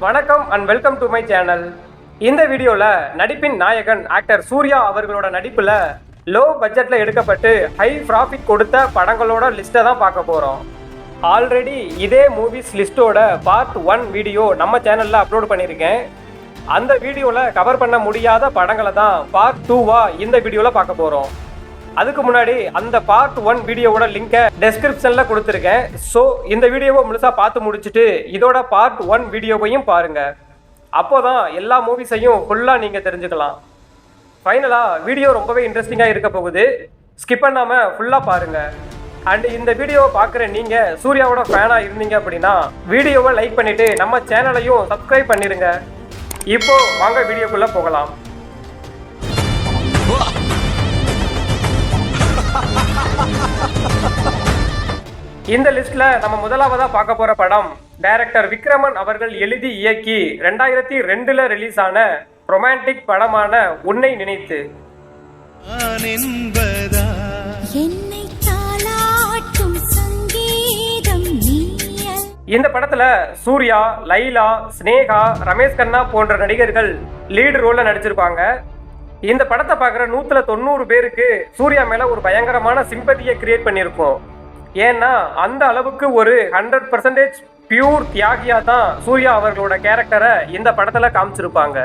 வணக்கம் and welcome to my channel. இந்த வீடியோவில் நடிப்பின் நாயகன் ஆக்டர் சூர்யா அவர்களோட நடிப்பில் லோ பட்ஜெட்டில் எடுக்கப்பட்டு ஹை ப்ராஃபிட் கொடுத்த படங்களோட லிஸ்ட்டை தான் பார்க்க போகிறோம். ஆல்ரெடி இதே மூவிஸ் லிஸ்ட்டோட பார்ட் 1 வீடியோ நம்ம சேனலில் அப்லோட் பண்ணியிருக்கேன். அந்த வீடியோவில் கவர் பண்ண முடியாத படங்களை தான் பார்ட் 2வாக இந்த வீடியோவில் பார்க்க போகிறோம். அதுக்கு முன்னாடி அந்த பார்ட் 1 வீடியோவோட லிங்கை டெஸ்கிரிப்ஷனில் கொடுத்துருக்கேன். ஸோ இந்த வீடியோவை முழுசாக பார்த்து முடிச்சுட்டு இதோட பார்ட் 1 வீடியோவையும் பாருங்கள். அப்போ தான் எல்லா மூவிஸையும் ஃபுல்லாக நீங்கள் தெரிஞ்சுக்கலாம். ஃபைனலாக வீடியோ ரொம்பவே இன்ட்ரெஸ்டிங்காக இருக்க போகுது. ஸ்கிப் பண்ணாமல் ஃபுல்லாக பாருங்கள். அண்ட் இந்த வீடியோவை பார்க்குற நீங்கள் சூர்யாவோட ஃபேனாக இருந்தீங்க அப்படின்னா வீடியோவை லைக் பண்ணிவிட்டு நம்ம சேனலையும் சப்ஸ்கிரைப் பண்ணிடுங்க. இப்போது வாங்க வீடியோக்குள்ளே போகலாம். இந்த லிஸ்ட்ல நம்ம முதலாவதா பார்க்க போற படம் டைரக்டர் விக்ரமன் அவர்கள் எழுதி இயக்கி 2002 ரிலீஸ் ஆன ரொமான்டிக் படமான உன்னை நினைத்து. இந்த படத்துல சூர்யா, லைலா, ஸ்னேகா, ரமேஷ் கண்ணா போன்ற நடிகர்கள் லீடு ரோல்ல நடிச்சிருப்பாங்க. இந்த படத்தை பார்க்குற 190 பேருக்கு சூர்யா மேல ஒரு பயங்கரமான சிம்பதியை கிரியேட் பண்ணியிருக்கோம். ஏன்னா அந்த அளவுக்கு ஒரு 100% பியூர் தியாகியா தான் சூர்யா அவர்களோட கேரக்டரை இந்த படத்துல காமிச்சிருப்பாங்க.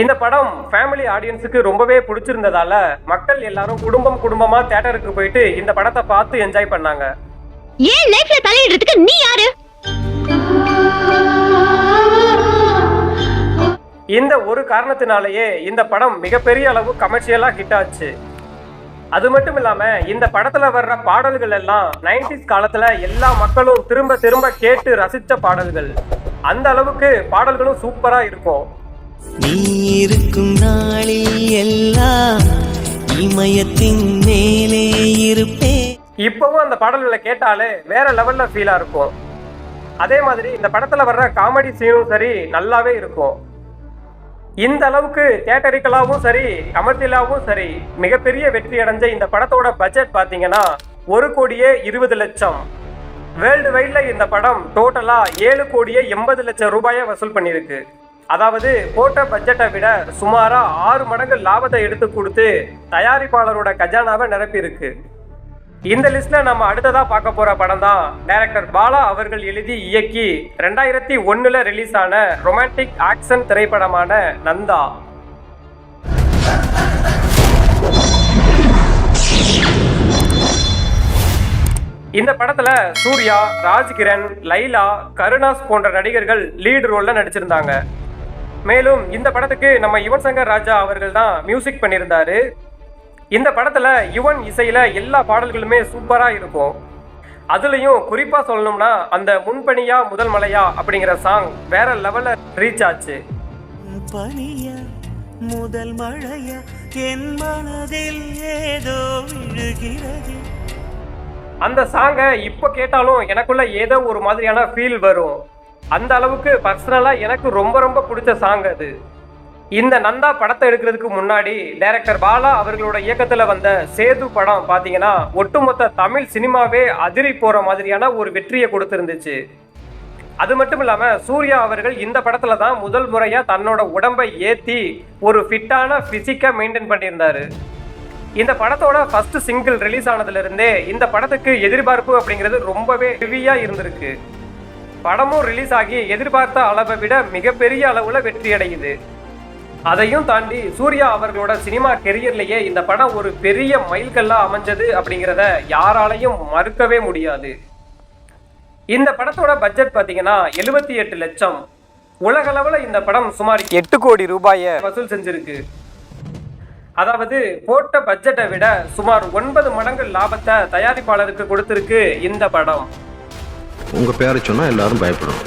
இந்த படம் ஃபேமிலி ஆடியன்ஸுக்கு ரொம்பவே பிடிச்சிருந்ததால மக்கள் எல்லாரும் குடும்பமா தியேட்டருக்கு போயிட்டு இந்த படத்தை பார்த்து என்ஜாய் பண்ணாங்க. ஏன் லைஃப்ல தலையிடுறதுக்கு நீ யாரு? இந்த ஒரு காரணத்தினாலேயே இந்த படம் மிகப்பெரிய அளவு கமர்ஷியலா ஹிட் ஆச்சு. அது மட்டும் இல்லாம இந்த படத்துல வர்ற பாடல்கள் எல்லாம் 90s காலத்துல எல்லா மக்களும் திரும்ப திரும்ப கேட்டு ரசிச்ச பாடல்கள். அந்த அளவுக்கு பாடல்களும் சூப்பரா இருக்கும். நீ இருக்கும் நாளில் எல்லாம் இமயத்தின் மேலே இருப்பே. இப்பவும் அந்த பாடல்களை கேட்டாலே வேற லெவல்ல ஃபீலா இருக்கும். அதே மாதிரி இந்த படத்துல வர்ற காமெடி சீனும் சரி நல்லாவே இருக்கும். இந்த அளவுக்கு தியேட்டரிக்கலாவும் சரி கமர்ஷியலாவும் சரி மிகப்பெரிய வெற்றி அடைஞ்ச இந்த படத்தோட பட்ஜெட் பார்த்தீங்கன்னா 1,20,00,000. வேர்ல்டு வைட்ல இந்த படம் டோட்டலா 7,80,00,000 ரூபாயை வசூல் பண்ணியிருக்கு. அதாவது போட்ட பட்ஜெட்டை விட சுமாரா 6 மடங்கு லாபத்தை எடுத்து கொடுத்து தயாரிப்பாளரோட கஜானாவை நிரப்பியிருக்கு. இந்த லிஸ்ட்ல நம்ம அடுத்ததா பார்க்க போற படம் தான் டைரக்டர் பாலா அவர்கள் எழுதி இயக்கி 2001 ரிலீஸ் ஆன ரொமான்டிக் ஆக்ஷன் திரைப்படமான நந்தா. இந்த படத்துல சூர்யா, ராஜ்கிரண், லைலா, கருணாஸ் போன்ற நடிகர்கள் லீடு ரோல்ல நடிச்சிருந்தாங்க. மேலும் இந்த படத்துக்கு நம்ம யுவன் சங்கர் ராஜா அவர்கள் தான் மியூசிக் பண்ணியிருந்தாரு. இந்த படத்துல யுவன் இசையில எல்லா பாடல்களுமே சூப்பரா இருக்கும். அதுலயும் குறிப்பா சொல்லணும்னா அந்த முன்பனியா முதல் மலையா அப்படிங்கிற சாங் வேற லெவல்ல ரீச் ஆச்சு. முதல் மழையா என் மனதில் ஏதோ விழுகிறது. அந்த சாங்கை இப்போ கேட்டாலும் எனக்குள்ள ஏதோ ஒரு மாதிரியான ஃபீல் வரும். அந்த அளவுக்கு பர்சனலா எனக்கு ரொம்ப ரொம்ப பிடிச்ச சாங் அது. இந்த நந்தா படத்தை எடுக்கிறதுக்கு முன்னாடி டைரக்டர் பாலா அவர்களோட இயக்கத்தில் வந்த சேது படம் பார்த்தீங்கன்னா ஒட்டுமொத்த தமிழ் சினிமாவே அதிரி போகிற மாதிரியான ஒரு வெற்றியை கொடுத்துருந்துச்சு. அது மட்டும் இல்லாமல் சூர்யா அவர்கள் இந்த படத்தில் தான் முதல் முறையாக தன்னோட உடம்பை ஏற்றி ஒரு ஃபிட்டான ஃபிசிக்கை மெயின்டைன் பண்ணியிருந்தாரு. இந்த படத்தோட ஃபர்ஸ்ட் சிங்கிள் ரிலீஸ் ஆனதுலேருந்தே இந்த படத்துக்கு எதிர்பார்ப்பு அப்படிங்கிறது ரொம்பவே ஹெவியாக இருந்திருக்கு. படமும் ரிலீஸ் ஆகி எதிர்பார்த்த அளவை விட மிகப்பெரிய அளவில் வெற்றி அடையுது. அதையும் தாண்டி சூர்யா அவர்களோட சினிமா கெரியர்லேயே இந்த படம் ஒரு பெரிய மைல்கல்லா அமைஞ்சது அப்படிங்கிறத யாராலையும் மறுக்கவே முடியாது. இந்த படத்தோட பட்ஜெட் பார்த்தீங்கன்னா 78 லட்சம். உலகளவில் இந்த படம் சுமார் 8 கோடி ரூபாயை வசூல் செஞ்சிருக்கு. அதாவது போட்ட பட்ஜெட்டை விட சுமார் 9 மடங்கு லாபத்தை தயாரிப்பாளருக்கு கொடுத்திருக்கு இந்த படம். உங்க பேரை சொன்னா எல்லாரும் பயப்படும்.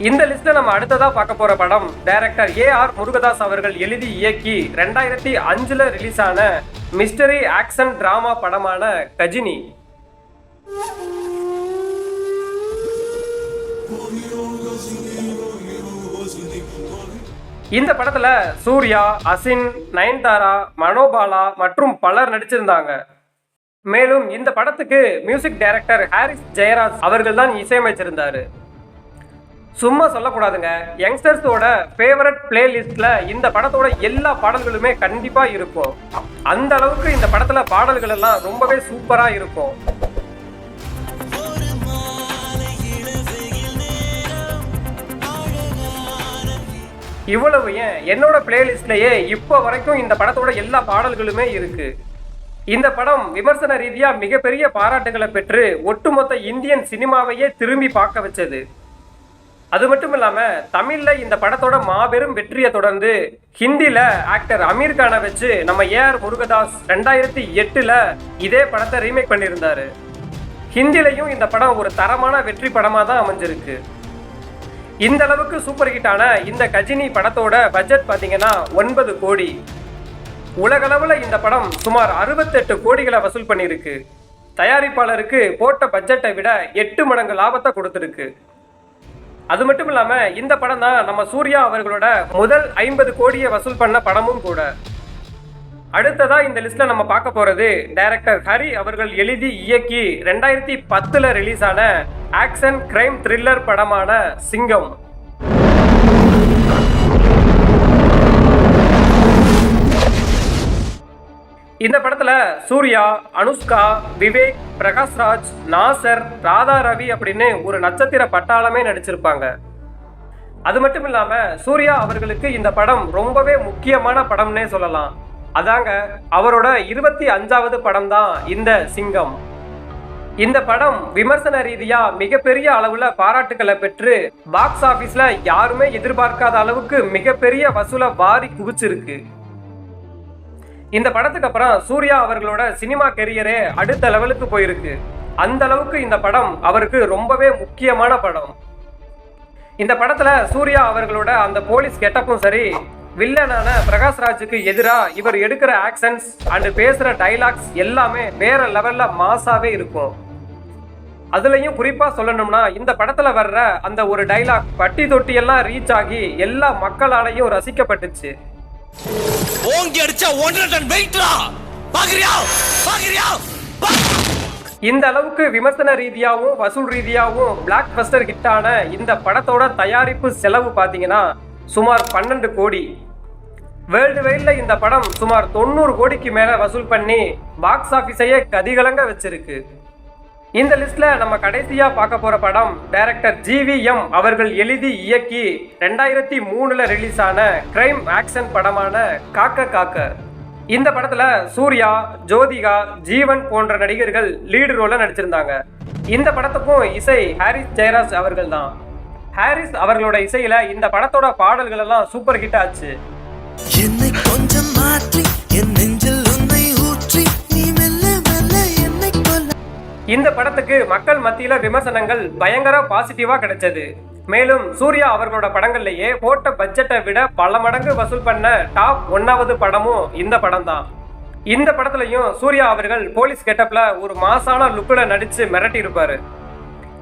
இந்த லிஸ்ட்ல நம்ம அடுத்ததா பார்க்க போற படம் டைரக்டர் AR முருகதாஸ் அவர்கள் எழுதி இயக்கி 2005 ரிலீஸ் ஆன மிஸ்டரி ஆக்ஷன் டிராமா படமான கஜினி. இந்த படத்துல சூர்யா, அசின், நயன்தாரா, மனோபாலா மற்றும் பலர் நடிச்சிருந்தாங்க. மேலும் இந்த படத்துக்கு மியூசிக் டைரக்டர் ஹாரிஸ் ஜெயராஜ் அவர்கள் தான் இசையமைச்சிருந்தாரு. சும்மா சொல்லக்கூடாதுங்க, யங்ஸ்டர்ஸோட ஃபேவரட் பிளேலிஸ்ட்ல இந்த படத்தோட எல்லா பாடல்களுமே கண்டிப்பா இருக்கும். அந்த அளவுக்கு இந்த படத்துல பாடல்கள் எல்லாம் ரொம்பவே சூப்பரா இருக்கும். இவ்வளவு ஏன், என்னோட பிளேலிஸ்ட்லயே இப்போ வரைக்கும் இந்த படத்தோட எல்லா பாடல்களுமே இருக்கு. இந்த படம் விமர்சன ரீதியா மிகப்பெரிய பாராட்டுகளை பெற்று ஒட்டுமொத்த இந்தியன் சினிமாவையே திரும்பி பார்க்க வச்சது. அது மட்டும் இல்லாம தமிழ்ல இந்த படத்தோட மாபெரும் வெற்றியை தொடர்ந்து ஹிந்தில ஆக்டர் அமீர் கானை வச்சு நம்ம ஏஆர் முருகதாஸ் 2008ல இதே படத்தை ரீமேக் பண்ணியிருந்தாரு. ஹிந்திலையும் இந்த படம் ஒரு தரமான வெற்றி படமா தான் அமைஞ்சிருக்கு. இந்த அளவுக்கு சூப்பர் ஹிட்டான இந்த கஜினி படத்தோட பட்ஜெட் பாத்தீங்கன்னா 9 கோடி. உலகளவுல இந்த படம் சுமார் 68 கோடிகளை வசூல் பண்ணியிருக்கு. தயாரிப்பாளருக்கு போட்ட பட்ஜெட்டை விட 8 மடங்கு லாபத்தை கொடுத்துருக்கு. அது மட்டும் இல்லாம இந்த படம் தான் நம்ம சூர்யா அவர்களோட முதல் 50 கோடியை வசூல் பண்ண படமும் கூட. அடுத்ததா இந்த லிஸ்ட்ல நம்ம பார்க்க போறது டைரக்டர் ஹரி அவர்கள் எழுதி இயக்கி 2010ல ரிலீஸ் ஆன ஆக்ஷன் கிரைம் த்ரில்லர் படமான சிங்கம். இந்த படத்துல சூர்யா, அனுஷ்கா, விவேக், பிரகாஷ்ராஜ், நாசர், ராதா ரவி அப்படின்னு ஒரு நட்சத்திர பட்டாளமே நடிச்சிருப்பாங்க. அது மட்டும் இல்லாம சூர்யா அவர்களுக்கு இந்த படம் ரொம்பவே முக்கியமான படம்னே சொல்லலாம். அதாங்க அவரோட 25வது படம் தான் இந்த சிங்கம். இந்த படம் விமர்சன ரீதியா மிகப்பெரிய அளவுல பாராட்டுகளை பெற்று பாக்ஸ் ஆபீஸ்ல யாருமே எதிர்பார்க்காத அளவுக்கு மிகப்பெரிய வசூலை வாரி குவிச்சிருக்கு. இந்த படத்துக்கு அப்புறம் சூர்யா அவர்களோட சினிமா கெரியரே அடுத்த லெவலுக்கு போயிருக்கு. அந்த அளவுக்கு இந்த படம் அவருக்கு ரொம்பவே முக்கியமான படம். இந்த படத்துல சூர்யா அவர்களோட அந்த போலீஸ் கெட்டப்பும் சரி, வில்லனான பிரகாஷ்ராஜுக்கு எதிராக இவர் எடுக்கிற ஆக்ஷன்ஸ் அண்ட் பேசுற டைலாக்ஸ் எல்லாமே வேற லெவல்ல மாசாவே இருக்கும். அதுலயும் குறிப்பா சொல்லணும்னா இந்த படத்துல வர்ற அந்த ஒரு டைலாக் பட்டி தொட்டி எல்லாம் ரீச் ஆகி எல்லா மக்களாலையும் ரசிக்கப்பட்டுச்சு. இந்த அளவுக்கு விமர்சன ரீதியாகவும் வசூல் ரீதியாகவும் பிளாக் பஸ்டர் ஹிட்டான இந்த படத்தோட தயாரிப்பு செலவு பார்த்தீங்கன்னா சுமார் 12 கோடி. வேர்ல்டு வைட்ல இந்த படம் சுமார் 90 கோடிக்கு மேல வசூல் பண்ணி பாக்ஸ் ஆபீஸையே கதிகலங்க வச்சிருக்கு. இந்த லிஸ்ட்ல நம்ம கடைசியா பார்க்க போற படம் டைரக்டர் GVM அவர்கள் எழுதி இயக்கி 2003ல ரிலீஸ் ஆன கிரைம் ஆக்ஷன் படமான காக்க காக்க. இந்த படத்துல சூர்யா, ஜோதிகா, ஜீவன் போன்ற நடிகர்கள் லீடு ரோல நடிச்சிருந்தாங்க. இந்த படத்துக்கும் இசை ஹாரிஸ் ஜெயராஜ் அவர்கள் தான். ஹாரிஸ் அவர்களோட இசையில இந்த படத்தோட பாடல்கள் எல்லாம் சூப்பர் ஹிட் ஆச்சு. என்னை கொஞ்சம் மாற்றி என் நெஞ்சில் உன்னை ஊற்றி நீ மெல்ல மெல்ல என்னை கொல்ல. இந்த படத்துக்கு மக்கள் மத்தியில விமர்சனங்கள் பயங்கர பாசிட்டிவா கிடைச்சது. மேலும் சூர்யா அவர்களோட படங்கள்லயே போட்ட பட்ஜெட்டை விட பல மடங்கு வசூல் பண்ண டாப் 1வது படமும் இந்த படம் தான். இந்த படத்துலயும் சூர்யா அவர்கள் போலீஸ் கெட்டப்ல ஒரு மாசான லுக்ல நடிச்சு மிரட்டி இருப்பாரு.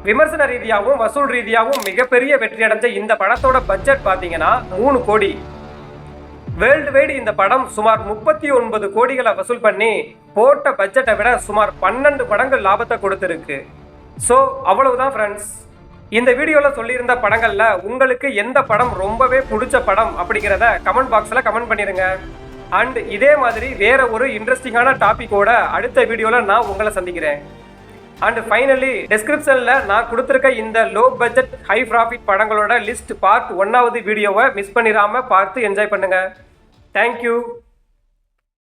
விமர்சன ரீதியாகவும் வசூல் ரீதியாகவும் மிகப்பெரிய வெற்றி அடைஞ்ச இந்த படத்தோட பட்ஜெட் பாத்தீங்கன்னா 3 கோடி. வேர்ல்டு வைடு இந்த படம் சுமார் 39 கோடிகளை வசூல் பண்ணி போட்ட பட்ஜெட்டை விட சுமார் 12 மடங்கு லாபத்தை கொடுத்துருக்கு. ஸோ அவ்வளவுதான் ஃப்ரெண்ட்ஸ். இந்த வீடியோவில் சொல்லியிருந்த படங்கள்ல உங்களுக்கு எந்த படம் ரொம்பவே பிடிச்ச படம் அப்படிங்கிறத கமெண்ட் பாக்ஸில் கமெண்ட் பண்ணிடுங்க. அண்ட் இதே மாதிரி வேற ஒரு இன்ட்ரெஸ்டிங்கான டாப்பிக்கோட அடுத்த வீடியோவில் நான் உங்களை சந்திக்கிறேன். அண்ட் ஃபைனலி டிஸ்கிரிப்ஷனில் நான் கொடுத்துருக்க இந்த லோ பட்ஜெட் ஹை ப்ராஃபிட் படங்களோட லிஸ்ட் பார்ட் 1வது வீடியோவை மிஸ் பண்ணிடாமல் பார்த்து என்ஜாய் பண்ணுங்கள். தேங்க்யூ.